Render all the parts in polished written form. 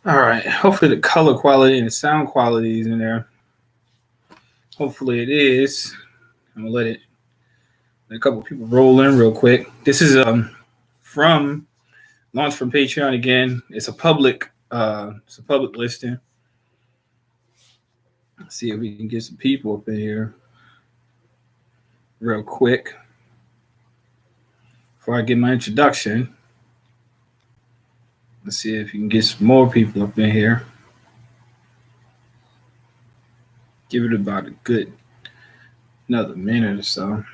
All right. Hopefully the color quality and the sound quality is in there. Hopefully it is. I'm gonna let a couple people roll in real quick. This is from launch from Patreon again. It's a public listing. Let's see if we can get some people up in here real quick before I get my introduction. Let's see if you can get some more people up in here. Give it about a good another minute or so.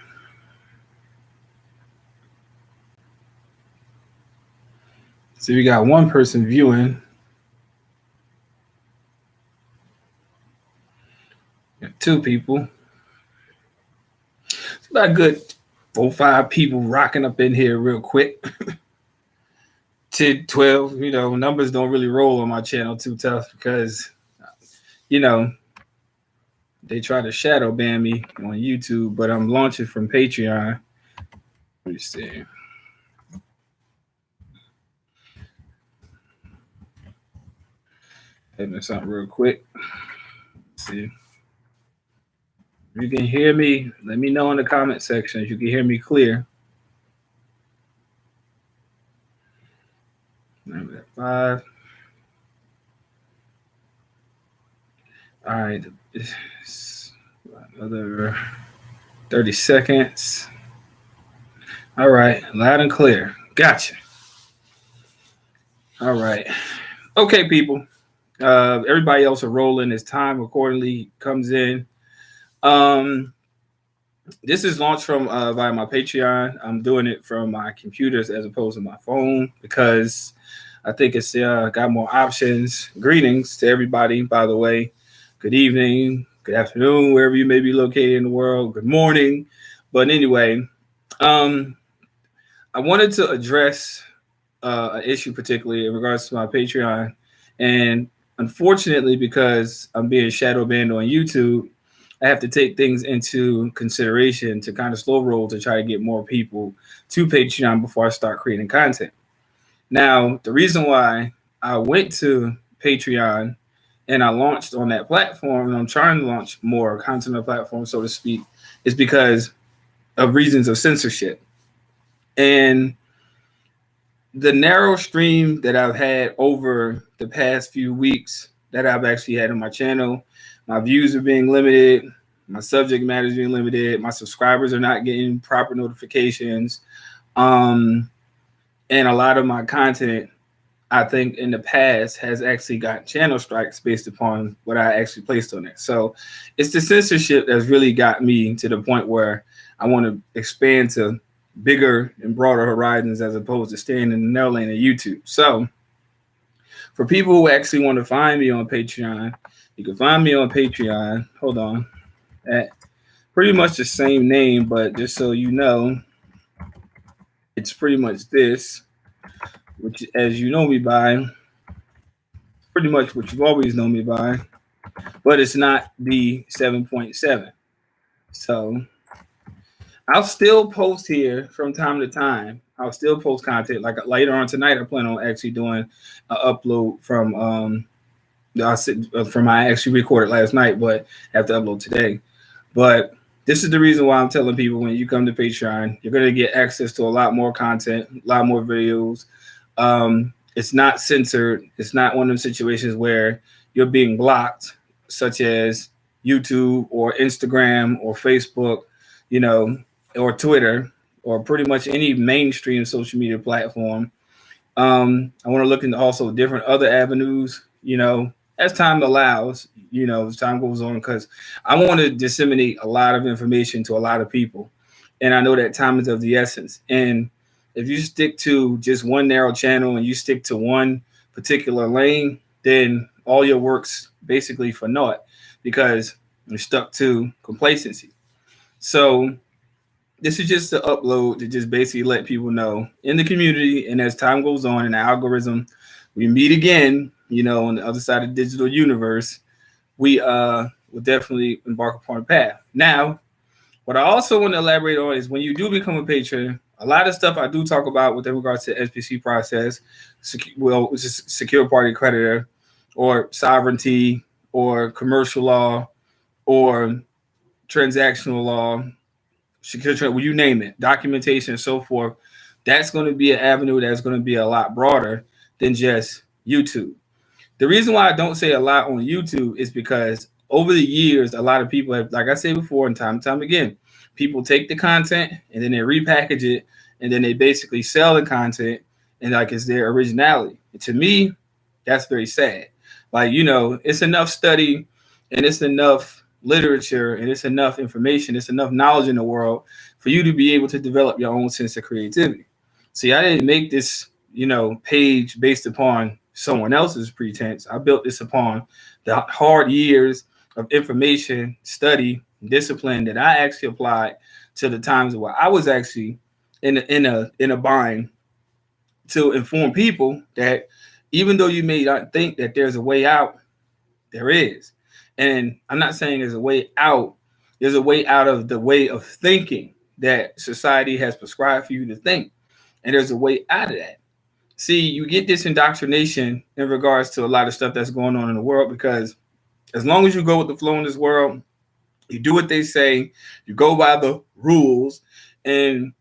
So we got one person viewing. Got two people. It's about a good 4-5 people rocking up in here real quick. 10, 12, numbers don't really roll on my channel too tough because, they try to shadow ban me on YouTube, but I'm launching from Patreon. Let me see. Hitting something real quick. Let's see. If you can hear me, let me know in the comment section if you can hear me clear. I'm at 5. All right. Another 30 seconds. All right. Loud and clear. Gotcha. All right. Okay, people. Everybody else are rolling as time accordingly comes in. This is launched from via my Patreon. I'm doing it from my computers as opposed to my phone because I think it's got more options. Greetings to everybody, by the way. Good evening, good afternoon, wherever you may be located in the world. Good morning. But anyway, I wanted to address an issue particularly in regards to my Patreon. And unfortunately, because I'm being shadow banned on YouTube, I have to take things into consideration to kind of slow roll to try to get more people to Patreon before I start creating content. Now, the reason why I went to Patreon and I launched on that platform, and I'm trying to launch more content on the platform, so to speak, is because of reasons of censorship. And the narrow stream that I've had over the past few weeks that I've actually had on my channel, my views are being limited, my subject matter is being limited, my subscribers are not getting proper notifications, and a lot of my content, I think in the past has actually got channel strikes based upon what I actually placed on it. So it's the censorship that's really got me to the point where I want to expand to bigger and broader horizons as opposed to staying in the narrow lane of YouTube. So for people who actually want to find me on Patreon, you can find me on Patreon. Hold on. At pretty much the same name, but just so you know, it's pretty much this, which, as you know me by, pretty much what you've always known me by, but it's not the 7.7. So I'll still post here from time to time. I'll still post content. Like later on tonight, I plan on actually doing an upload from I actually recorded last night, but have to upload today. But this is the reason why I'm telling people when you come to Patreon, you're going to get access to a lot more content, a lot more videos. It's not censored. It's not one of those situations where you're being blocked, such as YouTube or Instagram or Facebook, or Twitter, or pretty much any mainstream social media platform. I want to look into also different other avenues, as time allows, as time goes on, because I want to disseminate a lot of information to a lot of people. And I know that time is of the essence. And if you stick to just one narrow channel and you stick to one particular lane, then all your work's basically for naught because you're stuck to complacency. So this is just an upload to just basically let people know in the community. And as time goes on in the algorithm, we meet again, on the other side of the digital universe, we will definitely embark upon a path. Now, what I also want to elaborate on is when you do become a patron, a lot of stuff I do talk about with regards to the SPC process, which is secure party creditor, or sovereignty or commercial law or transactional law, you name it, documentation and so forth. That's going to be an avenue that's going to be a lot broader than just YouTube. The reason why I don't say a lot on YouTube is because over the years, a lot of people have, like I said before, and time again, people take the content and then they repackage it and then they basically sell the content and like it's their originality. And to me, that's very sad. Like, it's enough study and it's enough literature and it's enough information, it's enough knowledge in the world for you to be able to develop your own sense of creativity. See, I didn't make this, page based upon someone else's pretense. I built this upon the hard years of information, study, discipline that I actually applied to the times where I was actually in a bind to inform people that even though you may not think that there's a way out, there is. And I'm not saying there's a way out. There's a way out of the way of thinking that society has prescribed for you to think. And there's a way out of that. See, you get this indoctrination in regards to a lot of stuff that's going on in the world because as long as you go with the flow in this world, you do what they say, you go by the rules, and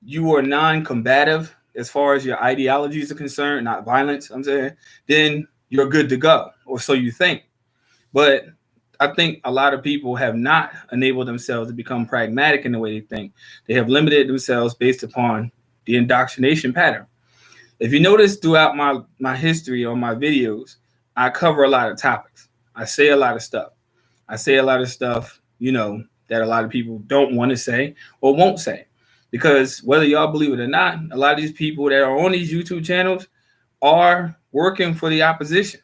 you are non-combative as far as your ideologies are concerned, not violence, I'm saying, then you're good to go, or so you think. But I think a lot of people have not enabled themselves to become pragmatic in the way they think. They have limited themselves based upon the indoctrination pattern. If you notice throughout my history on my videos, I cover a lot of topics. I say a lot of stuff. I say a lot of stuff, that a lot of people don't want to say or won't say. Because whether y'all believe it or not, a lot of these people that are on these YouTube channels are working for the opposition.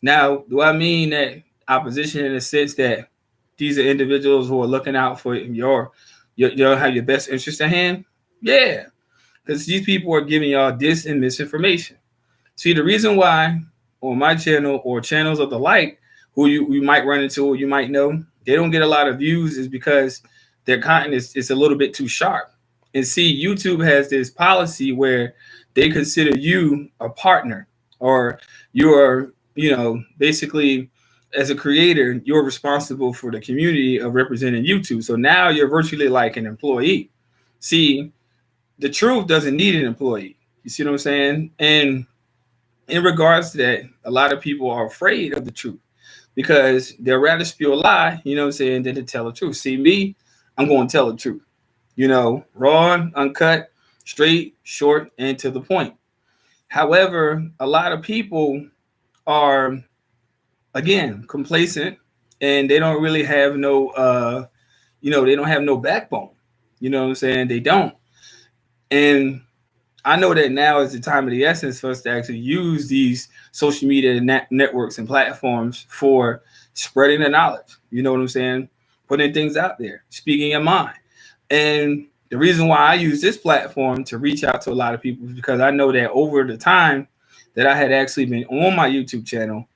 Now, do I mean that opposition in the sense that these are individuals who are looking out for your have your best interest at hand? Yeah, because these people are giving y'all dis and misinformation. See, the reason why on my channel or channels of the like, who you might run into or you might know, they don't get a lot of views is because their content is a little bit too sharp. And see, YouTube has this policy where they consider you a partner or you're, basically as a creator, you're responsible for the community of representing YouTube. So now you're virtually like an employee. See, the truth doesn't need an employee. You see what I'm saying? And in regards to that, a lot of people are afraid of the truth because they'd rather spew a lie, than to tell the truth. See, me, I'm going to tell the truth. Raw, uncut, straight, short, and to the point. However, a lot of people are, again, complacent and they don't really have no, they don't have no backbone. You know what I'm saying? They don't. And I know that now is the time of the essence for us to actually use these social media networks and platforms for spreading the knowledge. You know what I'm saying? Putting things out there, speaking your mind. And the reason why I use this platform to reach out to a lot of people is because I know that over the time that I had actually been on my YouTube channel,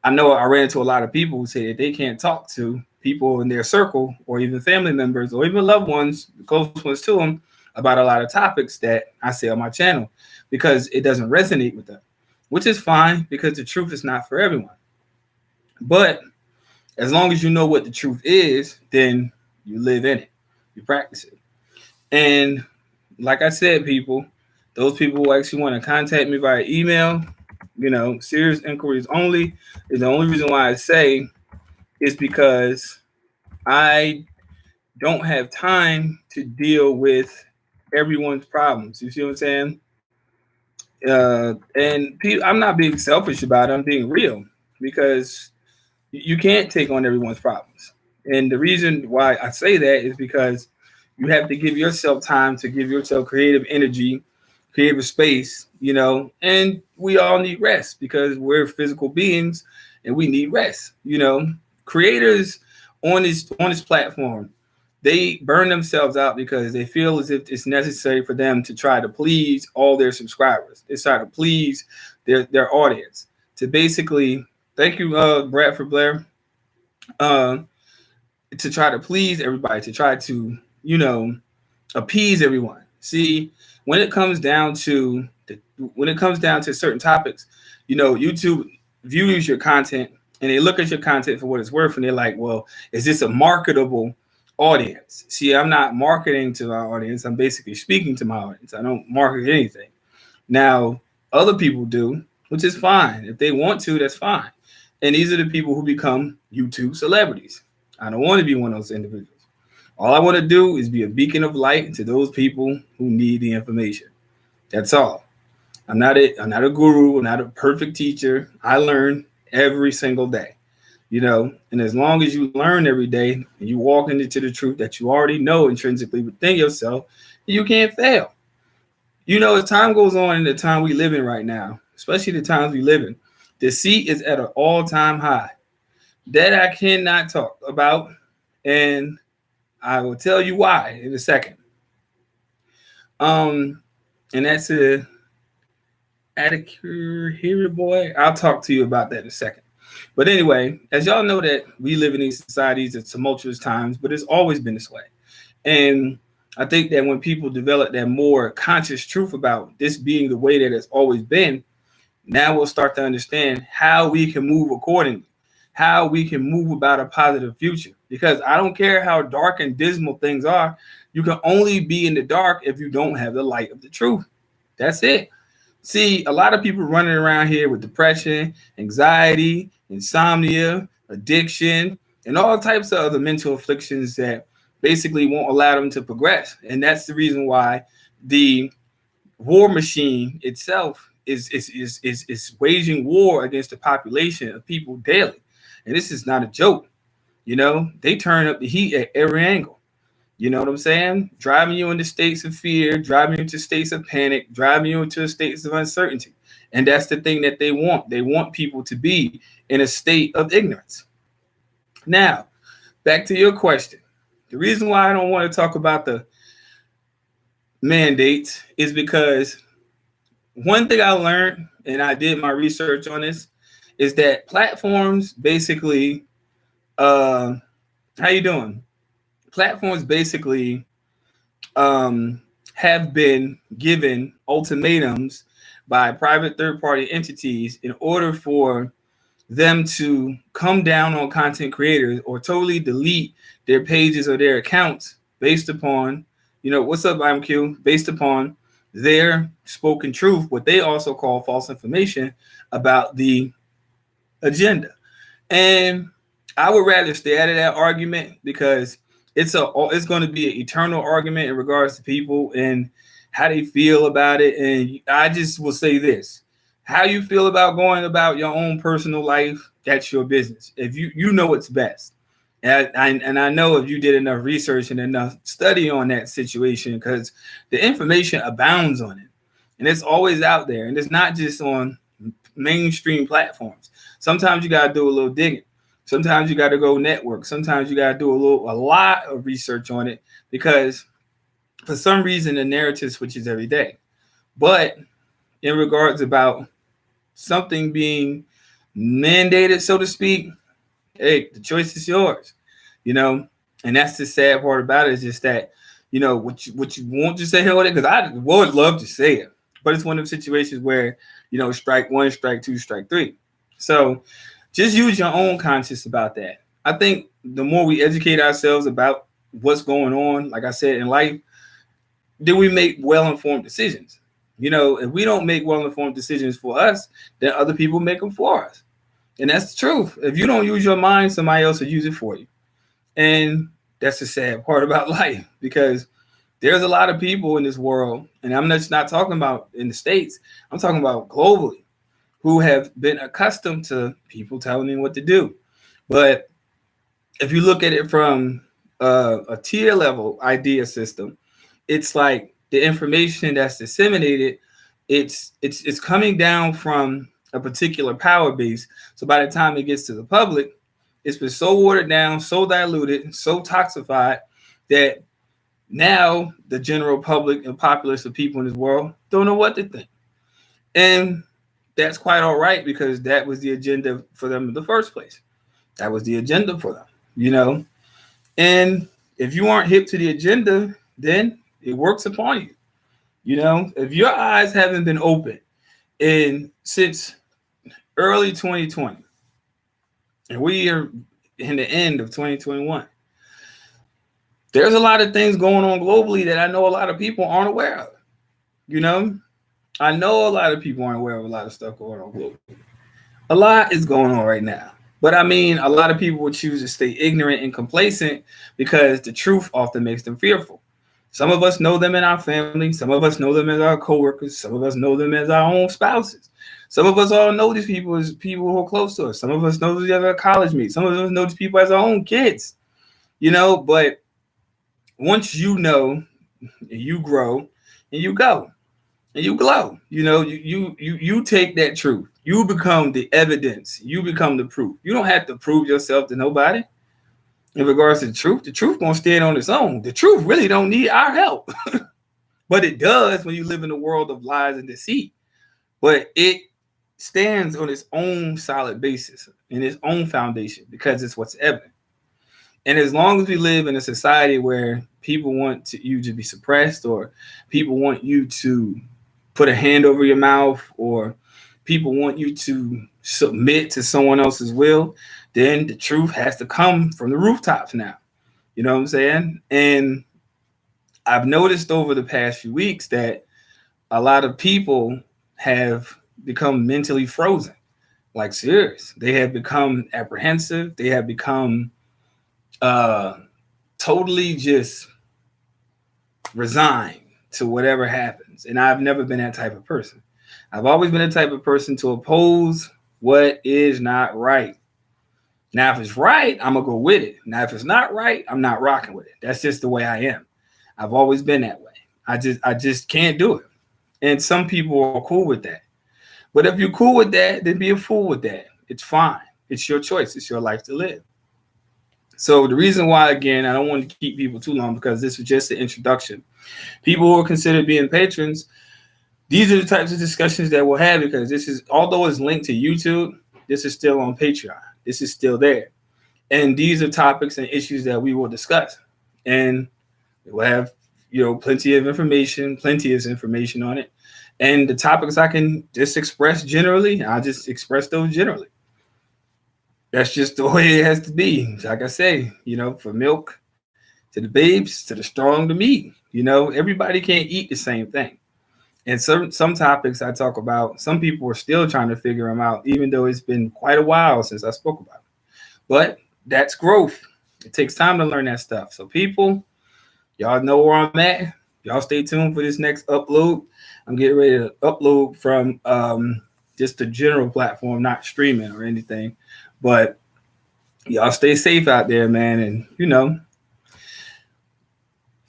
I know I ran into a lot of people who say that they can't talk to people in their circle or even family members or even loved ones, close ones to them, about a lot of topics that I say on my channel because it doesn't resonate with them, which is fine because the truth is not for everyone. But as long as you know what the truth is, then you live in it, you practice it. And like I said, people, those people who actually want to contact me via email, serious inquiries only is the only reason why I say is because I don't have time to deal with everyone's problems. You see what I'm saying? I'm not being selfish about it. I'm being real because you can't take on everyone's problems. And the reason why I say that is because you have to give yourself time to give yourself creative energy, creative space, and we all need rest because we're physical beings and we need rest. Creators on this platform, they burn themselves out because they feel as if it's necessary for them to try to please all their subscribers. They try to please their audience to basically, thank you, Bradford Blair, to try to please everybody, to try to, appease everyone. See, when it comes down to certain topics, YouTube views your content and they look at your content for what it's worth, and they're like, well, is this a marketable audience? See, I'm not marketing to my audience. I'm basically speaking to my audience. I don't market anything. Now, other people do, which is fine. If they want to, that's fine. And these are the people who become YouTube celebrities. I don't want to be one of those individuals. All I want to do is be a beacon of light to those people who need the information. That's all. I'm not a guru. I'm not a perfect teacher. I learn every single day, and as long as you learn every day and you walk into the truth that you already know intrinsically within yourself, you can't fail. As time goes on in the time we live in right now, especially the times we live in, deceit is at an all-time high. That I cannot talk about, and I will tell you why in a second. And that's a here, boy. I'll talk to you about that in a second. But anyway, as y'all know that we live in these societies at tumultuous times, but it's always been this way. And I think that when people develop that more conscious truth about this being the way that it's always been, now we'll start to understand how we can move accordingly, how we can move about a positive future. Because I don't care how dark and dismal things are, you can only be in the dark if you don't have the light of the truth. That's it. See, a lot of people running around here with depression, anxiety, insomnia, addiction, and all types of other mental afflictions that basically won't allow them to progress. And that's the reason why the war machine itself is waging war against the population of people daily. And this is not a joke. They turn up the heat at every angle. You know what I'm saying? Driving you into states of fear, driving you into states of panic, driving you into states of uncertainty. And that's the thing that they want. They want people to be in a state of ignorance. Now, back to your question. The reason why I don't want to talk about the mandates is because one thing I learned, and I did my research on this, is that platforms basically, how you doing? Platforms basically have been given ultimatums by private third-party entities in order for them to come down on content creators or totally delete their pages or their accounts based upon, what's up, IMQ, based upon their spoken truth, what they also call false information about the agenda. And I would rather stay out of that argument because it's going to be an eternal argument in regards to people and how they feel about it. And I just will say this: how you feel about going about your own personal life, that's your business. If you know what's best, and I know if you did enough research and enough study on that situation, because the information abounds on it, and it's always out there, and it's not just on mainstream platforms. Sometimes you got to do a little digging. Sometimes you got to go network. Sometimes you got to do a lot of research on it because for some reason the narrative switches every day. But in regards about something being mandated, so to speak, hey, the choice is yours, and that's the sad part about it is just that, what you want to say on it, because I would love to say it, but it's one of the situations where, strike one, strike two, strike three. So just use your own conscience about that. I think the more we educate ourselves about what's going on, like I said, in life, then we make well-informed decisions. If we don't make well-informed decisions for us, then other people make them for us. And that's the truth. If you don't use your mind, somebody else will use it for you. And that's the sad part about life, because there's a lot of people in this world, and I'm just not talking about in the States, I'm talking about globally, who have been accustomed to people telling them what to do. But if you look at it from a tier level idea system, it's like the information that's disseminated, it's coming down from a particular power base. So by the time it gets to the public, it's been so watered down, so diluted, so toxified that now the general public and populace of people in this world don't know what to think. And that's quite all right, because that was the agenda for them in the first place. That was the agenda for them, And if you aren't hip to the agenda, then it works upon you. If your eyes haven't been open and since early 2020, and we are in the end of 2021. There's a lot of things going on globally that I know a lot of people aren't aware of. You know, I know a lot of people aren't aware of a lot of stuff going on globally. A lot is going on right now. But I mean, a lot of people would choose to stay ignorant and complacent because the truth often makes them fearful. Some of us know them in our family. Some of us know them as our coworkers. Some of us know them as our own spouses. Some of us all know these people as people who are close to us. Some of us know these other college mates. Some of us know these people as our own kids. You know, but once you know, you grow and you go and you glow. You know, you take that truth. You become the evidence. You become the proof. You don't have to prove yourself to nobody. In regards to the truth gonna stand on its own. The truth really don't need our help. But it does when you live in a world of lies and deceit. But it stands on its own solid basis and its own foundation because it's what's evident. And as long as we live in a society where people want you to be suppressed, or people want you to put a hand over your mouth, or people want you to submit to someone else's will, then the truth has to come from the rooftops now. You know what I'm saying? And I've noticed over the past few weeks that a lot of people have become mentally frozen, like serious. They have become apprehensive. They have become totally just resigned to whatever happens. And I've never been that type of person. I've always been the type of person to oppose what is not right. Now, if it's right, I'm going to go with it. Now, if it's not right, I'm not rocking with it. That's just the way I am. I've always been that way. I just can't do it. And some people are cool with that. But if you're cool with that, then be a fool with that. It's fine. It's your choice. It's your life to live. So the reason why, again, I don't want to keep people too long because this was just the introduction. People who are considered being patrons, these are the types of discussions that we'll have because this is, although it's linked to YouTube, this is still on Patreon. This is still there. And these are topics and issues that we will discuss. And we'll have, plenty of information on it. And the topics I can just express generally, I'll just express those generally. That's just the way it has to be. Like I say, from milk to the babes, to the strong to meat, everybody can't eat the same thing. And some topics I talk about, some people are still trying to figure them out, even though it's been quite a while since I spoke about it. But that's growth. It takes time to learn that stuff. So people, y'all know where I'm at. Y'all stay tuned for this next upload. I'm getting ready to upload from just the general platform, not streaming or anything. But y'all stay safe out there, man. And,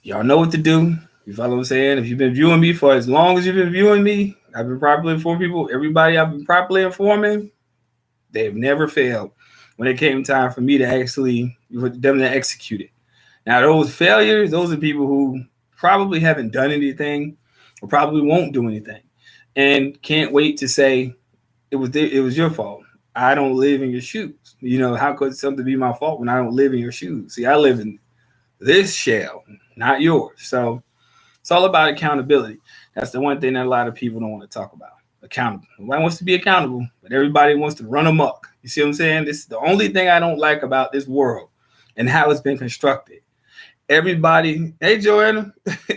y'all know what to do. You follow what I'm saying? If you've been viewing me for as long as you've been viewing me, I've been properly informing people. Everybody I've been properly informing, they've never failed when it came time for me to actually, for them to execute it. Now, those failures, those are people who probably haven't done anything or probably won't do anything and can't wait to say it was your fault. I don't live in your shoes. How could something be my fault when I don't live in your shoes? See, I live in this shell, not yours. So it's all about accountability. That's the one thing that a lot of people don't want to talk about. Accountable. Nobody wants to be accountable, but everybody wants to run amok. You see what I'm saying? This is the only thing I don't like about this world and how it's been constructed. Everybody, hey Joanna,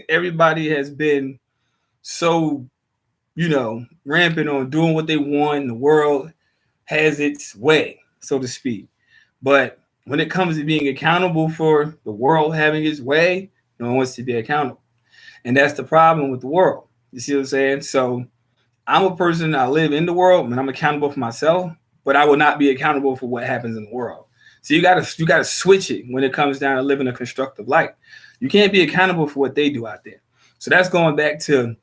everybody has been so, rampant on doing what they want. The world has its way, so to speak. But when it comes to being accountable for the world having its way, no one wants to be accountable. And that's the problem with the world. You see what I'm saying? So I'm a person, I live in the world, and I'm accountable for myself, but I will not be accountable for what happens in the world. So you gotta switch it when it comes down to living a constructive life. You can't be accountable for what they do out there. So that's going back to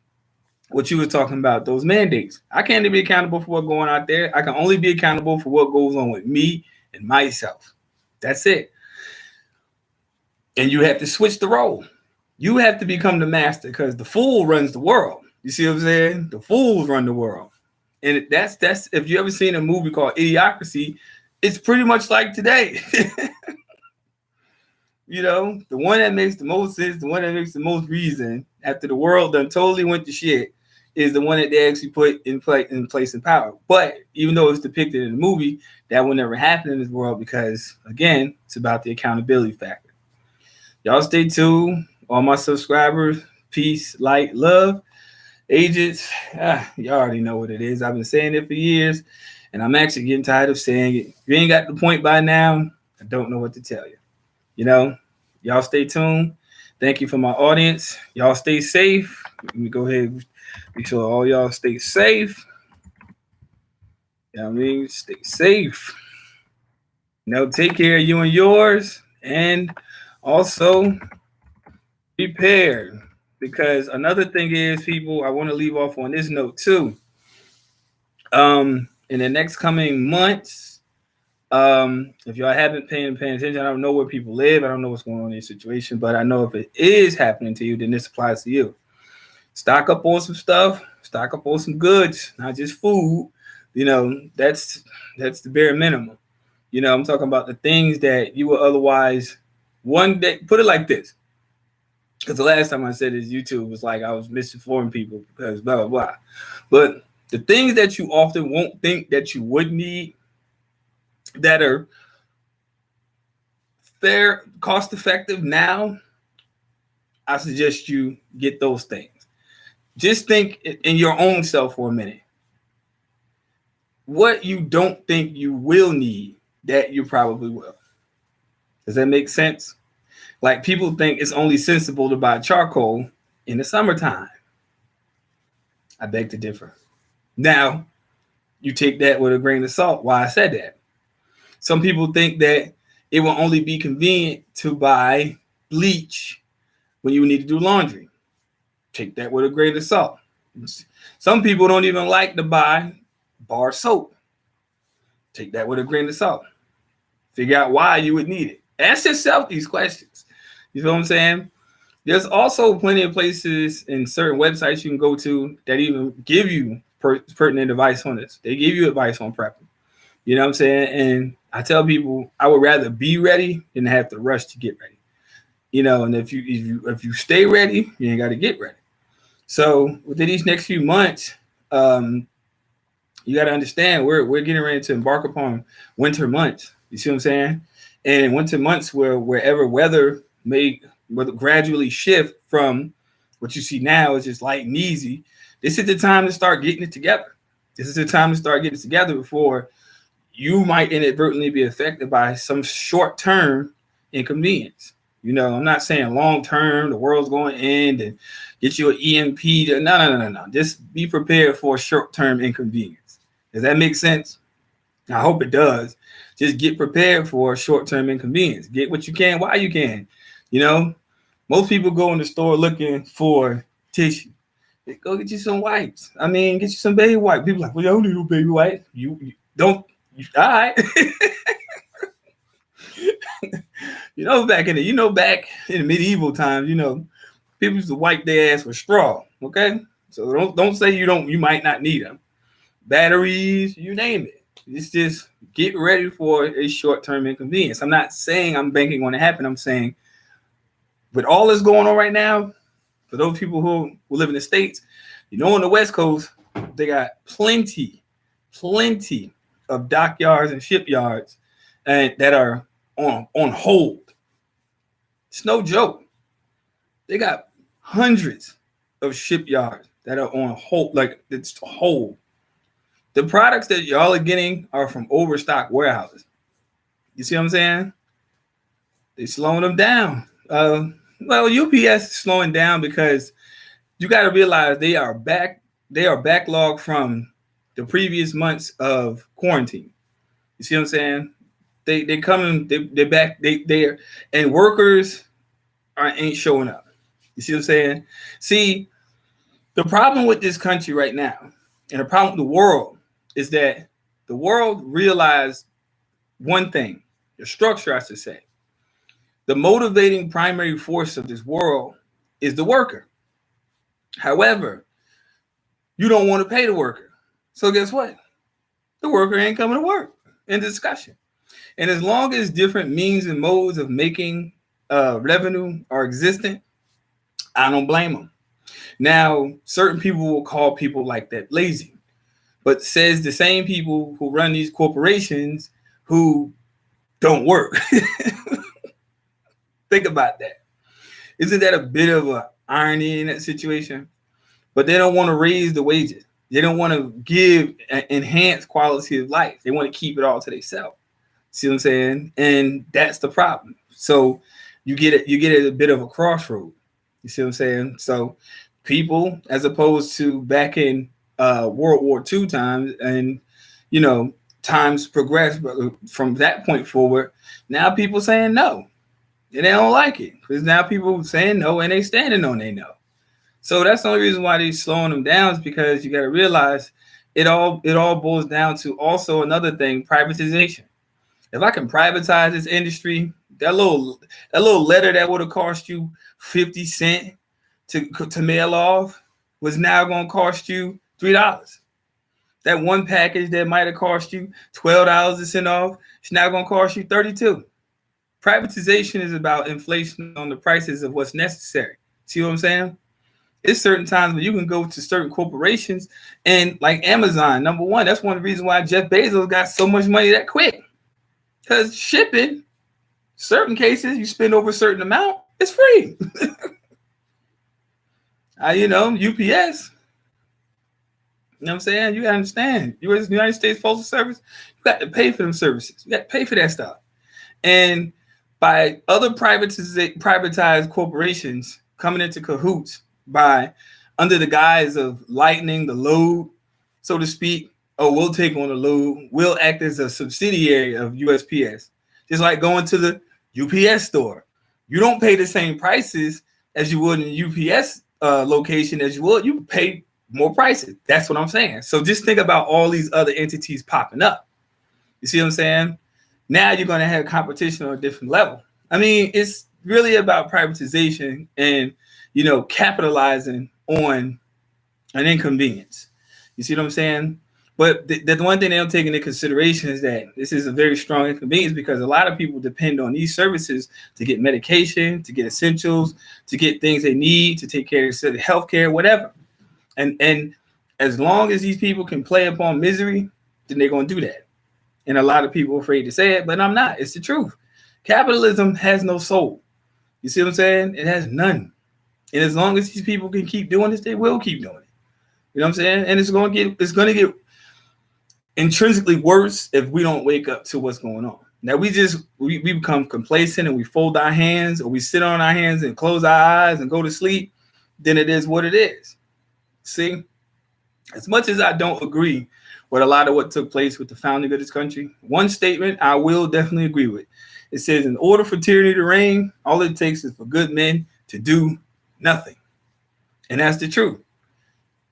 what you were talking about, those mandates. I can't be accountable for what's going out there. I can only be accountable for what goes on with me and myself. That's it. And you have to switch the role. You have to become the master because the fool runs the world. You see what I'm saying? The fools run the world. And that's if you ever seen a movie called Idiocracy, it's pretty much like today. The one that makes the most sense, the one that makes the most reason after the world done totally went to shit is the one that they actually put in place in power. But even though it's depicted in the movie, that will never happen in this world because, again, it's about the accountability factor. Y'all stay tuned. All my subscribers, peace, light, love. Agents, you already know what it is. I've been saying it for years, and I'm actually getting tired of saying it. If you ain't got the point by now, I don't know what to tell you. You know, y'all stay tuned. Thank you for my audience. Y'all stay safe. Let me go ahead and make sure all y'all stay safe. You know what I mean? Stay safe. You know, take care of you and yours. And also prepare. Because another thing is, people, I want to leave off on this note too. In the next coming months, if y'all haven't paying attention, I don't know where people live. I don't know what's going on in your situation, but I know if it is happening to you, then this applies to you. Stock up on some stuff. Stock up on some goods, not just food. You know, that's the bare minimum. You know, I'm talking about the things that you would otherwise one day. Put it like this. Because the last time I said this, YouTube was like I was misinforming people because blah, blah, blah. But the things that you often won't think that you would need that are fair, cost effective now, I suggest you get those things. Just think in your own self for a minute. What you don't think you will need that you probably will. Does that make sense? Like people think it's only sensible to buy charcoal in the summertime. I beg to differ. Now, you take that with a grain of salt. Why I said that. Some people think that it will only be convenient to buy bleach when you need to do laundry. Take that with a grain of salt. Some people don't even like to buy bar soap. Take that with a grain of salt. Figure out why you would need it. Ask yourself these questions. You know what I'm saying? There's also plenty of places and certain websites you can go to that even give you pertinent advice on this. They give you advice on prepping. You know what I'm saying? And I tell people I would rather be ready than have to rush to get ready. You know, and if you stay ready, you ain't got to get ready. So within these next few months, you got to understand we're getting ready to embark upon winter months. You see what I'm saying? And winter months wherever weather may gradually shift from what you see now is just light and easy. This is the time to start getting it together. This is the time to start getting it together before you might inadvertently be affected by some short-term inconvenience. You know, I'm not saying long-term, the world's going to end and get you an EMP. No. Just be prepared for short-term inconvenience. Does that make sense? I hope it does. Just get prepared for short-term inconvenience. Get what you can while you can. You know, most people go in the store looking for tissue. Go get you some wipes. I mean, get you some baby wipes. People are like, well, I don't need no baby wipes. You don't. All right. Back in the medieval times, people used to wipe their ass with straw. Okay, so don't say you might not need them. Batteries, you name it. It's just get ready for a short-term inconvenience. I'm not saying I'm banking on it happen. I'm saying with all that's going on right now, for those people who live in the States, on the West Coast, they got plenty of dockyards and shipyards and that are on hold. It's no joke. They got hundreds of shipyards that are on hold, like it's hold. The products that y'all are getting are from overstocked warehouses. You see what I'm saying? They're slowing them down. UPS is slowing down because you got to realize they are backlogged from the previous months of quarantine. You see what I'm saying? They're coming, they're back, they're and workers ain't showing up. You see what I'm saying? See, the problem with this country right now, and the problem with the world, is that the world realized one thing, the structure, I should say. The motivating primary force of this world is the worker. However, you don't want to pay the worker. So guess what? The worker ain't coming to work. End discussion. And as long as different means and modes of making revenue are existent, I don't blame them. Now, certain people will call people like that lazy, but says the same people who run these corporations who don't work. Think about that. Isn't that a bit of a irony in that situation? But they don't want to raise the wages. They don't want to give an enhanced quality of life. They want to keep it all to themselves. See what I'm saying? And that's the problem. So you get it. You get at a bit of a crossroad. You see what I'm saying? So people, as opposed to back in World War II times, and times progress, but from that point forward, now people saying no, and they don't like it because now people saying no and they standing on they no. So that's the only reason why they're slowing them down, is because you got to realize it all boils down to also another thing: privatization. If I can privatize this industry, that little letter that would have cost you 50 cents to mail off was now going to cost you $3. That one package that might have cost you $12 to send off, it's now going to cost you $32. Privatization is about inflation on the prices of what's necessary. See what I'm saying? It's certain times when you can go to certain corporations, and like Amazon, number one, that's one of the reasons why Jeff Bezos got so much money that quick. Because shipping, certain cases, you spend over a certain amount, it's free. UPS. You know what I'm saying? You gotta understand. United States Postal Service, you got to pay for them services. You got to pay for that stuff. And by other privatized corporations coming into cahoots by under the guise of lightening the load, so to speak. Oh, we'll take on the load. We'll act as a subsidiary of USPS. Just like going to the UPS store. You don't pay the same prices as you would in a UPS location as you would. You pay more prices. That's what I'm saying. So just think about all these other entities popping up. You see what I'm saying? Now you're going to have competition on a different level. I mean, it's really about privatization and, capitalizing on an inconvenience. You see what I'm saying? But the one thing they don't take into consideration is that this is a very strong inconvenience, because a lot of people depend on these services to get medication, to get essentials, to get things they need, to take care of their health care, whatever. And as long as these people can play upon misery, then they're going to do that. And a lot of people are afraid to say it, but I'm not. It's the truth. Capitalism has no soul. You see what I'm saying? It has none. And as long as these people can keep doing this, they will keep doing it. You know what I'm saying? And it's going to get intrinsically worse if we don't wake up to what's going on. Now we become complacent and we fold our hands, or we sit on our hands and close our eyes and go to sleep. Then it is what it is. See, as much as I don't agree with a lot of what took place with the founding of this country, one statement I will definitely agree with. It says, in order for tyranny to reign, all it takes is for good men to do nothing. And that's the truth.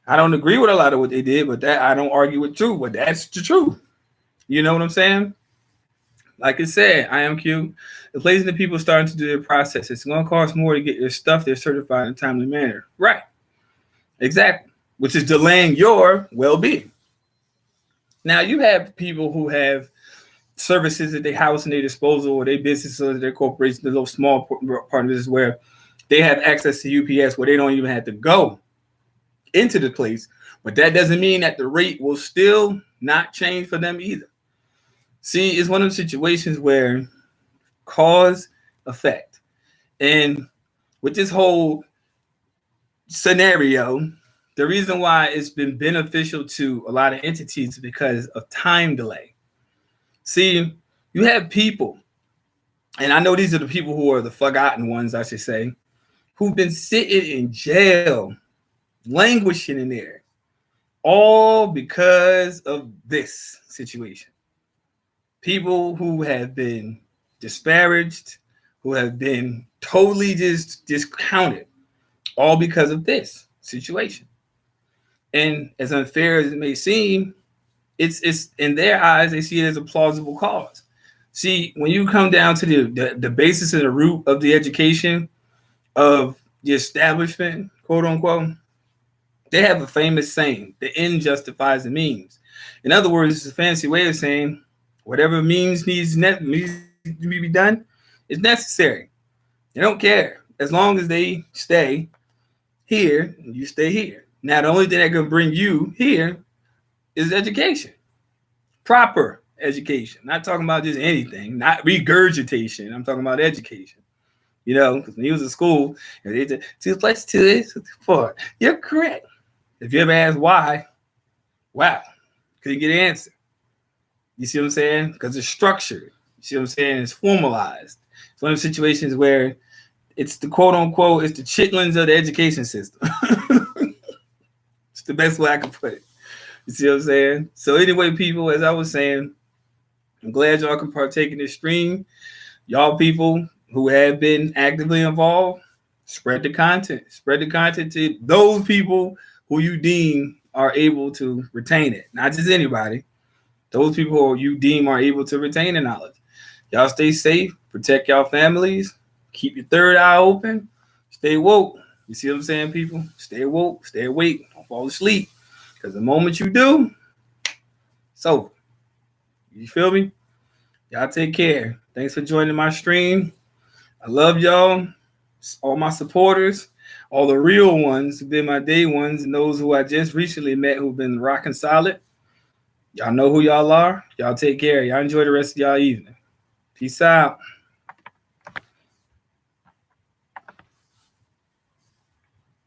I don't agree with a lot of what they did, but that I don't argue with truth, but that's the truth. You know what I'm saying? Like I said, I am Q. The places that people starting to do their process, it's going to cost more to get your stuff there certified in a timely manner. Right. Exactly. Which is delaying your well-being. Now, you have people who have services that they house in their disposal, or their businesses, or their corporations, the little small part of this where they have access to UPS where they don't even have to go into the place. But that doesn't mean that the rate will still not change for them either. See, it's one of the situations where cause, effect. And with this whole scenario, the reason why it's been beneficial to a lot of entities is because of time delay. See, you have people, and I know these are the people who are the forgotten ones, I should say, who've been sitting in jail, languishing in there, all because of this situation. People who have been disparaged, who have been totally just discounted, all because of this situation. And as unfair as it may seem, it's in their eyes, they see it as a plausible cause. See, when you come down to the basis and the root of the education of the establishment, quote unquote, they have a famous saying: the end justifies the means. In other words, it's a fancy way of saying whatever means needs to be done is necessary. They don't care as long as they stay here, you stay here. Now, the only thing that can bring you here is education. Proper education. Not talking about just anything, not regurgitation. I'm talking about education. You know, because when he was in school, they said 2 plus 2 is 4. You're correct. If you ever ask why, wow, couldn't get an answer. You see what I'm saying? Because it's structured. You see what I'm saying? It's formalized. It's one of the situations where it's the quote unquote, it's the chitlins of the education system. It's the best way I can put it. You see what I'm saying? So anyway, people, as I was saying, I'm glad y'all can partake in this stream. Y'all people who have been actively involved, spread the content. Spread the content to those people who you deem are able to retain it. Not just anybody. Those people who you deem are able to retain the knowledge. Y'all stay safe. Protect y'all families. Keep your third eye open. Stay woke. You see what I'm saying, people? Stay woke. Stay awake. Don't fall asleep. Because the moment you do, it's over. You feel me? Y'all take care. Thanks for joining my stream. I love y'all. All my supporters. All the real ones who've been my day ones and those who I just recently met who've been rocking solid. Y'all know who y'all are. Y'all take care. Y'all enjoy the rest of y'all evening. Peace out.